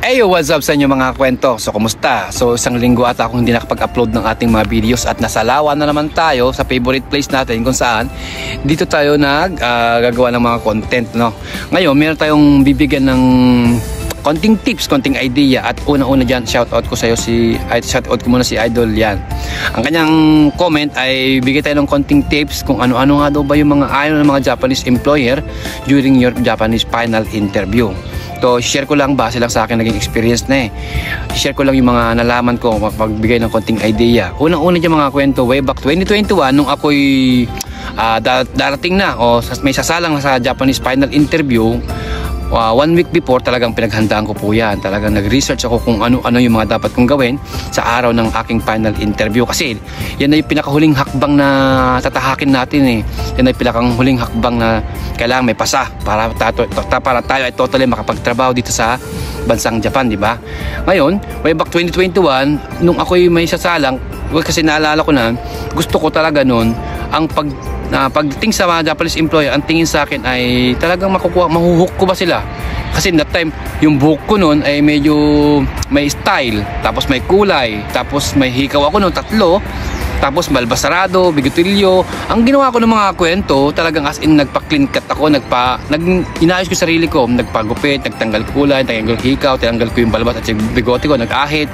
Eyo, what's up sa inyo mga kwento? So, kumusta? So, isang linggo ata akong hindi nakapag-upload ng ating mga videos at nasalawa na naman tayo sa favorite place natin kung saan dito tayo gagawa ng mga content, no? Ngayon, meron tayong bibigyan ng konting tips, konting idea at unang-una dyan, shoutout ko muna si Idol yan. Ang kanyang comment ay bigay tayo ng konting tips kung ano-ano nga daw ba yung mga ayaw ng mga Japanese employer during your Japanese final interview. So, share ko lang base lang sa akin naging experience na share ko lang yung mga nalaman ko, magbigay ng konting idea. Unang-una dyan mga kwento, way back 2021 nung ako'y darating na o may sasalang na sa Japanese final interview. 1 week before talagang pinaghandaan ko po yan. Talagang nag-research ako kung ano-ano yung mga dapat kong gawin sa araw ng aking final interview. Kasi yan ay yung pinakahuling hakbang na tatahakin natin Yan ay pinakahuling hakbang na kailangan may pasa para tayo ay totally makapagtrabaho dito sa bansang Japan, di ba? Ngayon, way back 2021, nung ako'y may sasalang, kasi naalala ko na, gusto ko talaga noon ang pagdating sa mga Japanese employer, ang tingin sa akin ay talagang mahuhook ko ba sila? Kasi that time, yung buhok ko noon ay medyo may style, tapos may kulay, tapos may hikaw ako noon, 3, tapos balbasarado, bigotilyo. Ang ginawa ko ng mga kwento, talagang as in nagpa-clean cut ako, inayos ko sarili ko, nagpagupit, nagtanggal kulay, nagtanggal hikaw, tinanggal ko yung balbas at yung bigote ko, nag-ahit.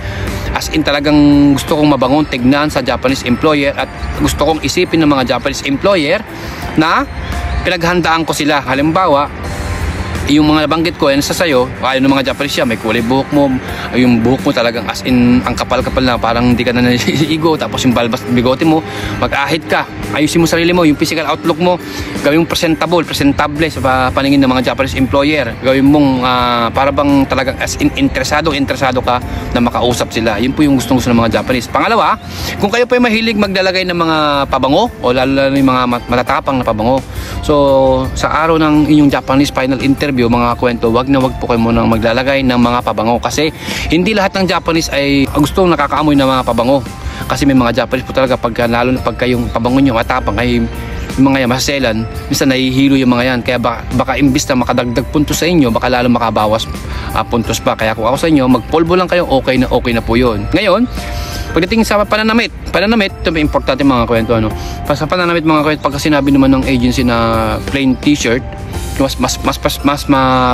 As in talagang gusto kong mabangon tignan sa Japanese employer at gusto kong isipin ng mga Japanese employer na pinaghandaan ko sila. Halimbawa, yung mga nabanggit ko, sa sayo, ayaw ng mga Japanese siya, may kulay buhok mo, yung buhok mo talagang as in, ang kapal-kapal na parang hindi ka na naligo, tapos yung balbas bigote mo, mag-ahit ka, ayusin mo sarili mo, yung physical outlook mo, gawin mong presentable sa paningin ng mga Japanese employer, gawin mong para bang talagang as in, interesado ka na makausap sila. Yun po yung gustong-gusto ng mga Japanese. Pangalawa, kung kayo po ay mahilig maglalagay ng mga pabango, o lalo yung mga matatapang na pabango, so sa araw ng inyong Japanese final interview, mga kwento, wag po kayo munang maglalagay ng mga pabango kasi hindi lahat ng Japanese ay gustong nakakaamoy ng mga pabango. Kasi may mga Japanese po talaga lalo na pagka yung pabango nyo matapang ay yung mga yan masaselan, minsan nahihilo yung mga yan, kaya baka imbis na makadagdag puntos sa inyo, baka lalo makabawas puntos pa. Kaya kung ako sa inyo, magpolvo lang kayo, okay na po yun. Ngayon, pagdating sa pananamit, ito may importante mga kwento. Sa pananamit mga kwento, pagka sinabi naman ng agency na plain t-shirt, mas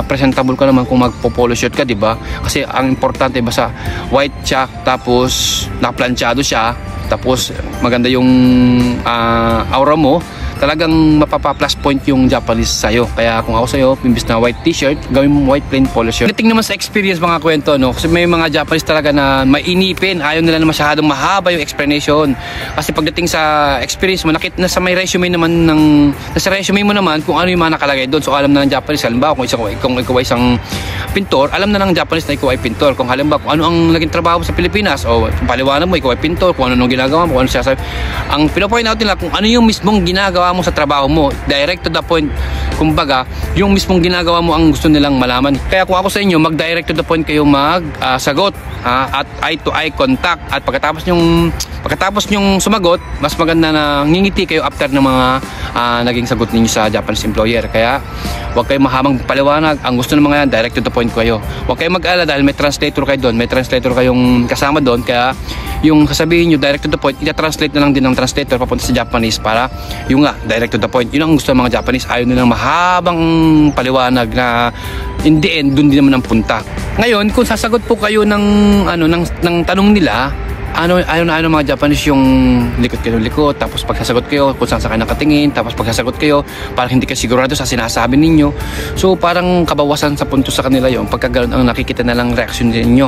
presentable ka naman kung magpo-polo shirt ka, di ba? Kasi ang importante basta white siya, tapos nakaplanchado siya, tapos maganda yung aura mo, talagang mapapa-plus point yung Japanese sa'yo. Kaya kung ako sa'yo, imbis na white t-shirt, gawin mo white plain polo shirt. Pagdating naman sa experience mga kwento, kasi may mga Japanese talaga na mainipin, ayaw nila na masyadong mahaba yung explanation. Kasi pagdating sa experience mo, nakita na sa may resume naman nasa resume mo naman kung ano yung mga nakalagay doon. So alam na ng Japanese, halimbawa kung ikaw ay isang pintor, alam na ng Japanese na ikaw ay pintor. Kung halimbawa kung ano ang naging trabaho mo sa Pilipinas, o paliwanag mo, ikaw ay pintor, kung ano ginagawa mo, kung ano siya. Ang pinopoint out nila kung ano yung mismong ginagawa mo sa trabaho mo, direct to the point, kumbaga yung mismong ginagawa mo ang gusto nilang malaman. Kaya kung ako sa inyo, mag-direct to the point kayo sagot at eye to eye contact, at pagkatapos nyong sumagot, mas maganda na ngingiti kayo after ng mga naging sagot ninyo sa Japanese employer. Kaya huwag kayong mahabang paliwanag, ang gusto ng mga yan, direct to the point kayo. Huwag kayong mag-alala dahil may translator kayo doon, may translator kayong kasama doon, kaya yung sasabihin nyo direct to the point, i-translate na lang din ng translator papunta sa Japanese para yung direct to the point. Yun ang gusto ng mga Japanese, ayaw nilang mahabang paliwanag na in the end, dun din naman ang punta. Ngayon, kung sasagot po kayo ng tanong nila, ayaw na mga Japanese yung likot, tapos pagsasagot kayo kung saan sa kayo nakatingin, tapos pagsasagot kayo parang hindi kayo sigurado sa sinasabi ninyo. So parang kabawasan sa punto sa kanila yung pagkaganoon ang nakikita na lang reaction ninyo.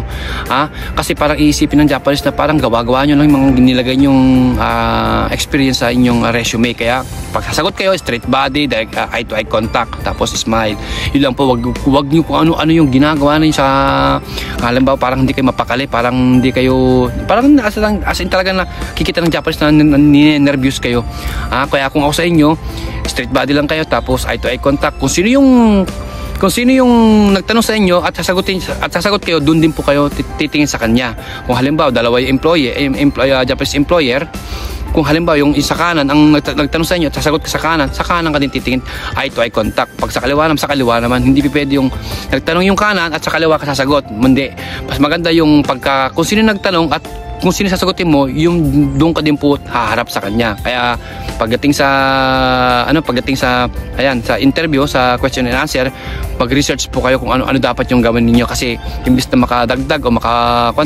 Kasi parang iisipin ng Japanese na parang gawa-gawa nyo lang yung mga nilagay nyong experience sa inyong resume. Kaya pagsasagot kayo, straight body, direct eye to eye contact, tapos smile. Yun lang po, wag nyo kung ano yung ginagawa ninyo sa halimbawa parang hindi kayo mapakali, parang hindi kayo as in talaga nakikita ng Japanese na nervous kayo. Kaya kung ako sa inyo, straight body lang kayo, tapos eye to eye contact. Kung sino yung nagtanong sa inyo at sasagot kayo, dun din po kayo titingin sa kanya. Kung halimbawa dalawa yung Japanese employer, kung halimbawa yung isa kanan ang nagtanong sa inyo at sasagot ka sa kanan ka din titingin, eye to eye contact. Pag sa kaliwa naman, hindi pwede yung nagtanong yung kanan at sa kaliwa ka sasagot. Hindi. Mas maganda yung kung sino nagtanong at kung sino sasagutin mo, yung doon ka din po haharap sa kanya. Kaya pagdating sa sa interview, sa question and answer, mag-research po kayo kung ano dapat yung gawin ninyo, kasi imbis na makadagdag o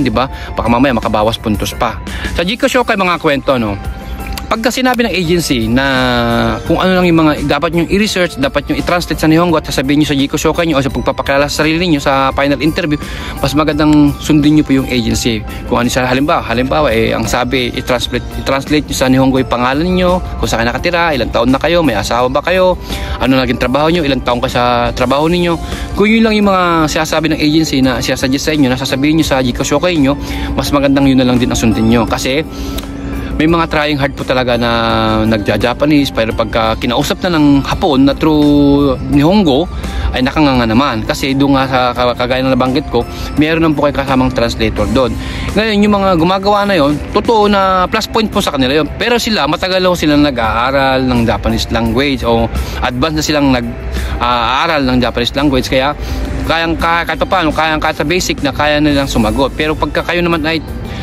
di ba? Baka mamaya makabawas puntos pa. Sa Gcash Showkay mga kwento, no. Pagka sinabi ng agency na kung ano lang yung mga dapat nyo i-research, dapat nyo i-translate sa Nihongo at sasabihin nyo sa Gcash Showkay nyo o sa pagpapakilala sa sarili nyo sa final interview, mas magandang sundin nyo po yung agency. Kung ano sa halimbawa ang sabi, i-translate nyo sa Nihongo yung pangalan nyo, kung saan nakatira, ilang taon na kayo, may asawa ba kayo, ano naging trabaho nyo, ilang taon ka sa trabaho ninyo. Kung yun lang yung mga sinasabi ng agency na sinasuggest sa inyo, na sasabihin nyo sa Gcash Showkay nyo, mas magandang yun na lang din ang sundin nyo. Kasi may mga trying hard po talaga na nagja-Japanese, pero pagka kinausap na ng Hapon na through Nihongo ay nakanganga naman, kasi doon nga sa kagaya na nabanggit ko, meron naman po kayo kasamang translator doon. Ngayon yung mga gumagawa na yon, totoo na plus point po sa kanila yon, pero matagal lang silang nag-aaral ng Japanese language o advanced na silang nag-aaral ng Japanese language, kaya kahit sa basic na kaya nilang sumagot. Pero pagka kayo naman ay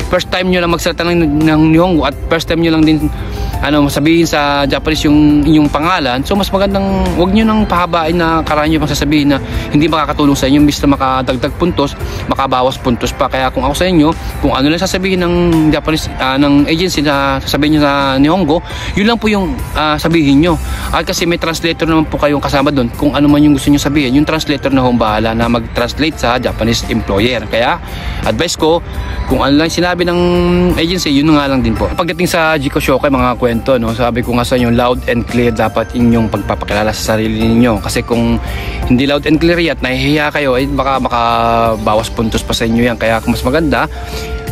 first time nyo lang magsalita ng Nihongo at first time nyo lang din sabihin sa Japanese yung inyong pangalan, so mas magandang wag nyo nang pahabain na karaan nyo pang sasabihin na hindi makakatulong sa inyo, imbis na makadagdag puntos, makabawas puntos pa. Kaya kung ako sa inyo, kung ano lang sasabihin ng Japanese ng agency na sasabihin nyo sa Nihongo, yun lang po yung sabihin nyo. At kasi may translator naman po kayong kasama doon, kung ano man yung gusto nyo sabihin, yung translator na bahala na mag-translate sa Japanese employer. Kaya advice ko, kung ano lang sinabi ng agency, yun nga lang din po. Pagdating sa Gcash Showkay mga kwento, no, sabi ko nga sa inyo, loud and clear dapat inyong pagpapakilala sa sarili ninyo. Kasi kung hindi loud and clear at nahihiya kayo, ay baka makabawas puntos pa sa inyo yan. Kaya kung mas maganda,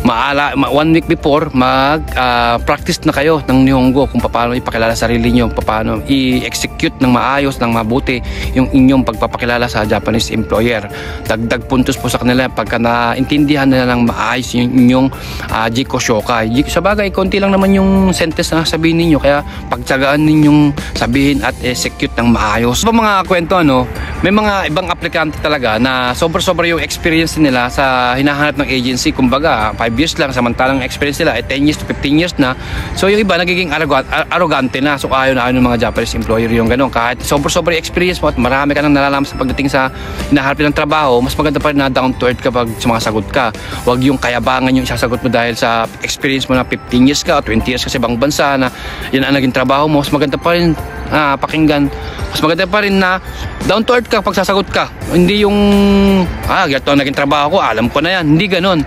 1 week before practice na kayo ng Nihongo kung paano ipakilala sarili nyo, paano i-execute ng maayos, ng mabuti yung inyong pagpapakilala sa Japanese employer. Dagdag puntos po sa kanila pagka naintindihan nila ng maayos yung inyong Gcash Showkay. Sa bagay, konti lang naman yung sentence na sabihin ninyo, kaya pagtsagaan ninyong sabihin at execute ng maayos. So, mga kwento, may mga ibang aplikante talaga na sobra-sobra yung experience nila sa hinahanap ng agency. Kumbaga 5 years lang, samantalang experience nila ay 10 years to 15 years na. So yung iba nagiging arrogante na. So ayaw na ng mga Japanese employer yung ganun. Kahit sobra-sobra experience mo at marami ka nang nalalaman sa pagdating sa hinaharap ng trabaho, mas maganda pa rin na down to earth kapag sumasagot ka. Huwag yung kayabangan yung isasagot mo dahil sa experience mo na 15 years ka o 20 years ka sa ibang bansa na yan ang naging trabaho mo. Mas maganda pa rin pakinggan. Mas maganda pa rin na down to earth ka pag sasagot ka. Hindi yung ganito ang naging trabaho ko, alam ko na yan. Hindi ganun.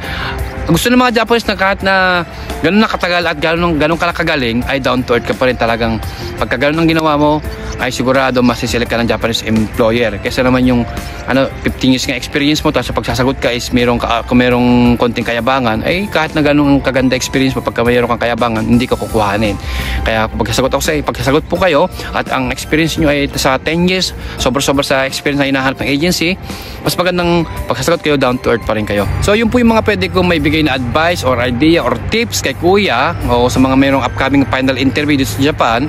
Gusto ng mga Japanese na kahit na ganun na katagal at ganun kalakagaling, ay down to earth ka pa rin talagang. Pagka ganun ang ginawa mo, ay sigurado masiselect ka ng Japanese employer. Kesa naman yung 15 years nga experience mo, tapos pagsasagot ka is kung merong konting kayabangan, ay kahit na ganun kaganda experience mo, pagka mayroon kang kayabangan, hindi ka kukuhanin. Kaya pagsasagot po kayo at ang experience nyo ay sa 10 years, sobra-sobra sa experience na hinahanap ng agency, mas magandang pagsasagot kayo, down to earth pa rin kayo. So yun po yung mga pwede kong maibigay na advice or idea or tips kay Kuya o sa mga mayroong upcoming final interview dito sa Japan.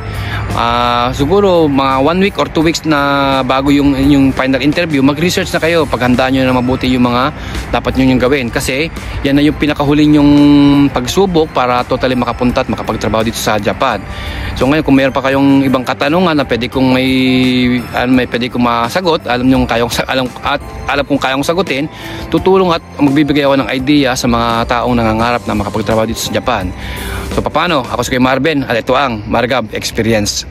Siguro mga 1 week or 2 weeks na bago yung final interview, mag-research na kayo, paghandaan nyo na mabuti yung mga dapat nyo yung gawin, kasi yan na yung pinakahuling yung pagsubok para totally makapunta at makapagtrabaho dito sa Japan. So ngayon, kung mayroon pa kayong ibang katanungan na pwede kong pwede kong masagot, alam kong kayang sagutin, tutulong at magbibigay ako ng idea sa mga taong nangangarap na makapagtrabaho dito sa Japan. So paano? Ako si Kuya Marvin at ito ang Margab Experience.